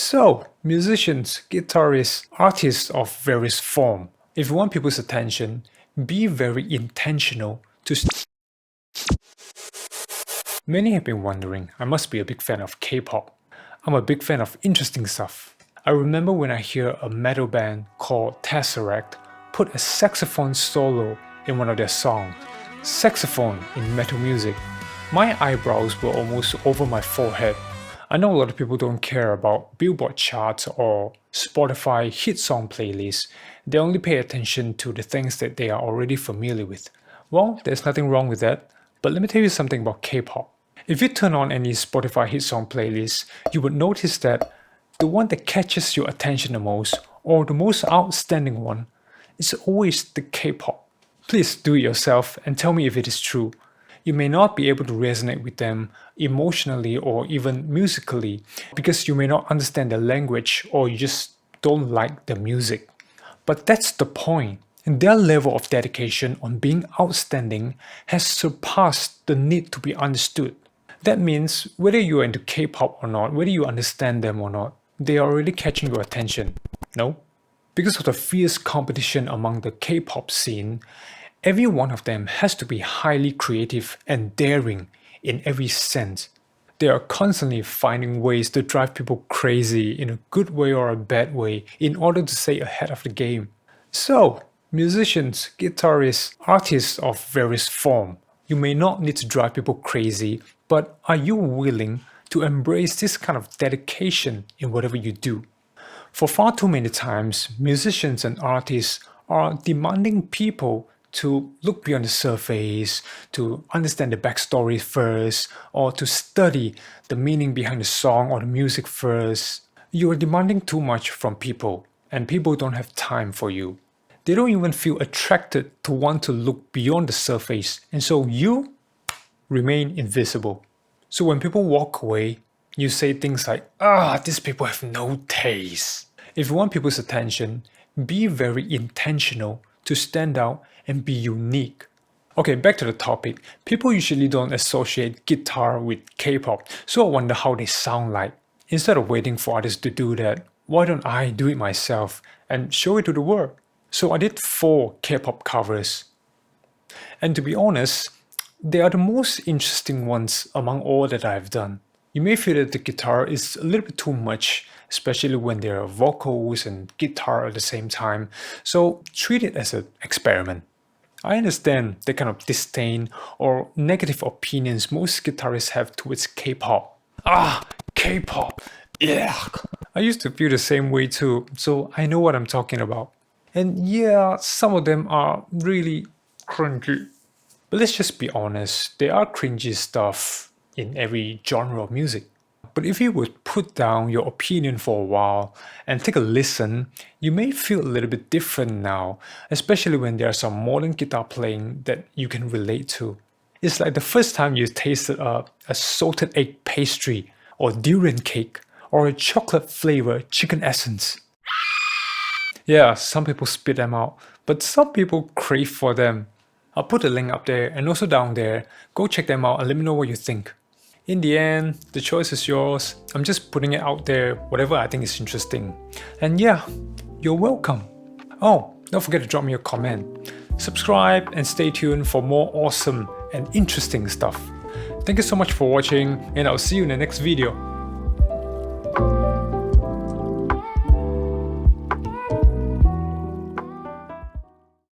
So, musicians, guitarists, artists of various form, if you want people's attention, be very intentional to Many have been wondering, I must be a big fan of K-pop. I'm a big fan of interesting stuff. I remember when I hear a metal band called Tesseract put a saxophone solo in one of their songs. Saxophone in metal music. My eyebrows were almost over my forehead. I know a lot of people don't care about Billboard charts or Spotify hit song playlists. They only pay attention to the things that they are already familiar with. Well, there's nothing wrong with that, but let me tell you something about K-pop. If you turn on any Spotify hit song playlist, you would notice that the one that catches your attention the most, or the most outstanding one, is always the K-pop. Please do it yourself and tell me if it is true. You may not be able to resonate with them emotionally or even musically because you may not understand the language or you just don't like the music. But that's the point. And their level of dedication on being outstanding has surpassed the need to be understood. That means whether you're into K-pop or not, whether you understand them or not, they are already catching your attention. No? Because of the fierce competition among the K-pop scene, every one of them has to be highly creative and daring in every sense. They are constantly finding ways to drive people crazy in a good way or a bad way in order to stay ahead of the game. So, musicians, guitarists, artists of various form, you may not need to drive people crazy, but are you willing to embrace this kind of dedication in whatever you do? For far too many times, musicians and artists are demanding people to look beyond the surface, to understand the backstory first, or to study the meaning behind the song or the music first. You are demanding too much from people, and people don't have time for you. They don't even feel attracted to want to look beyond the surface, and so you remain invisible. So when people walk away, you say things like, these people have no taste. If you want people's attention, be very intentional to stand out and be unique. Okay, back to the topic. People usually don't associate guitar with K-pop, so I wonder how they sound like. Instead of waiting for others to do that, why don't I do it myself and show it to the world? So I did 4 K-pop covers. And to be honest, they are the most interesting ones among all that I've done. You may feel that the guitar is a little bit too much, especially when there are vocals and guitar at the same time, so treat it as an experiment. I understand the kind of disdain or negative opinions most guitarists have towards K-pop. K-pop, yeah. I used to feel the same way too, so I know what I'm talking about. And yeah, some of them are really cringy. But let's just be honest, there are cringy stuff in every genre of music. But if you would put down your opinion for a while and take a listen, you may feel a little bit different now, especially when there's some modern guitar playing that you can relate to. It's like the first time you tasted a salted egg pastry, or durian cake, or a chocolate flavored chicken essence. Yeah, some people spit them out, but some people crave for them. I'll put a link up there and also down there. Go check them out and let me know what you think. In the end, the choice is yours. I'm just putting it out there, whatever I think is interesting. And yeah, you're welcome. Oh, don't forget to drop me a comment. Subscribe and stay tuned for more awesome and interesting stuff. Thank you so much for watching, and I'll see you in the next video.